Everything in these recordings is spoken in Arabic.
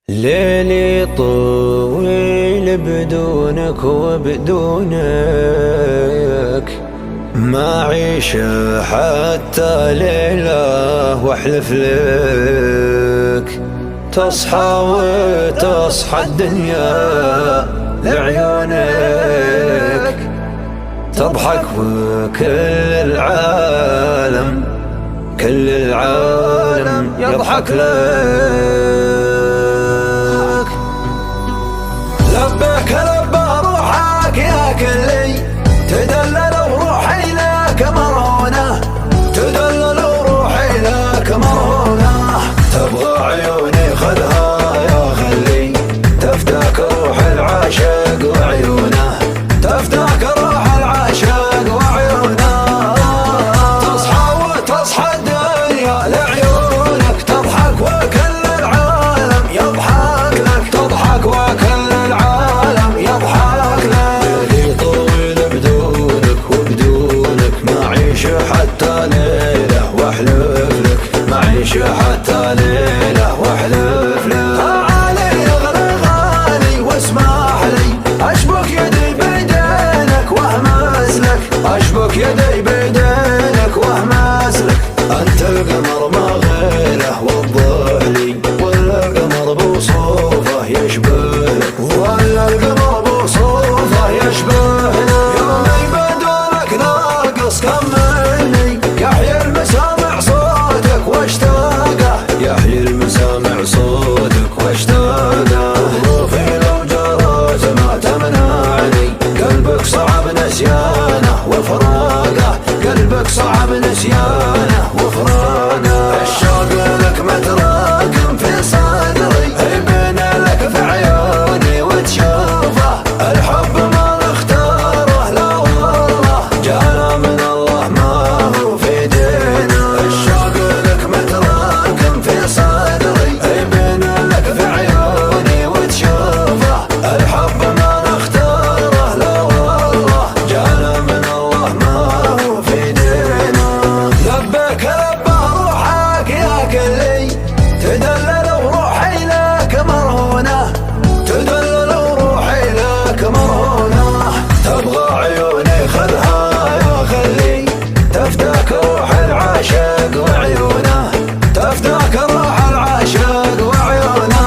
ليلي طويل بدونك وبدونك، ما عيش حتى ليلة واحلف لك. تصحى وتصحى الدنيا لعيونك، تضحك وكل العالم يضحك لك. لبيك لبى روحك يا كلي، تدلل وروحي لك مرهونة، تدلل وروحي لك مرهونة. تبغى عيوني خذها يا خلي، تفتاك روح العاشق وعيونه، تفتاك روح العاشق وعيونه. تصحى وتصحى الدنيا لعيونك، تضحك وكل العالم يضحك لك، تضحك وكل العالم يضحك لك. ليلي طويل بدونك وبدونك، ما عيش حتى ليلة واحلف لك، ما عيش حتى ليلة واحلف لك. تعالي اغلى غالي واسمح لي، اشبك يدي بيدينك واهمس لك، اشبك يدي بيدينك واهمس لك. انت القمر ما غيره وضح لي، ولا القمر بوصوفه يشبهك، ولا القمر بوصوفه يشبهنا. يومي بدونك ناقص كملني، يحيي المسامع صوتك واشتاقه، يحيي المسامع صوتك واشتاقه. ظروفي لو جرت ما تمنعني، قلبك صعب نسيانه وفراقه، قلبك صعب نسيانه وفراقه. الشوق لك متراكم في صدري، يبين لك في عيوني وتشوفه. الحب ما نختاره لا والله، جانا من الله ما هو في دينا. الشوق لك متراكم في صدري، يبين لك في عيوني وتشوفه. الحب ما نختاره لا والله، جانا من الله ما هو في دينا. لبيك لبى روحك يا كلي، تدلل وروحي لك مرهونة، تدلل وروحي لك مرهونة. تبغى عيوني خذها يا خلي، تفتاك روح العاشق وعيونه، تفتاك روح العاشق وعيونه.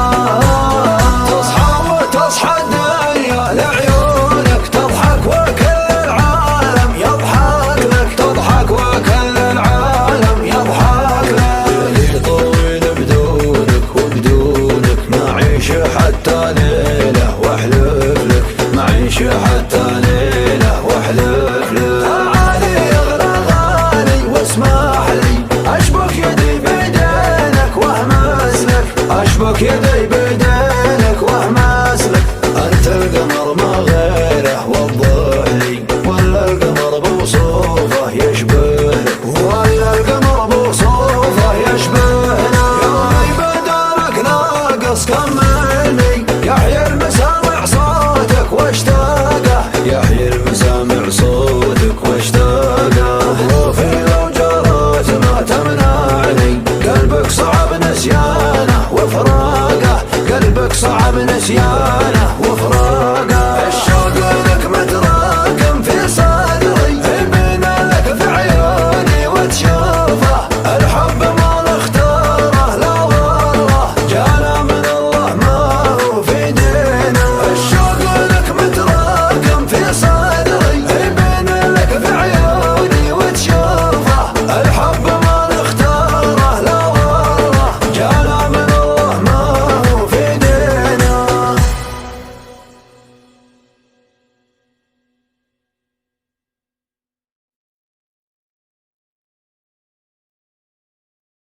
تصحى وتصحى الدنيا لعيونك، تضحك وكل العالم يضحك لك، تضحك وكل العالم يضحك لك. ليلي طويل بدونك وبدونك، ما عيش حتى ليلة واحلف لك، ما عيش حتى ليلة واحلف لك. تعالي اغلى غالي واسمح لي، اشبك يدي بيدينك واهمس لك، اشبك يدي بيدينك واهمس لك. انت القمر ما غيره وضح لي، ولا القمر بوصوفه يشبهك، ولا القمر بوصوفه يشبهنا. يومي بدونك ناقص كملني، يحيي المسامع صوتك واشتاقه، يحيي المسامع صوتك واشتاقه. ظروفي لو جرت ما تمنعني، قلبك صعب نسيانه وفراقه، قلبك صعب نسيانه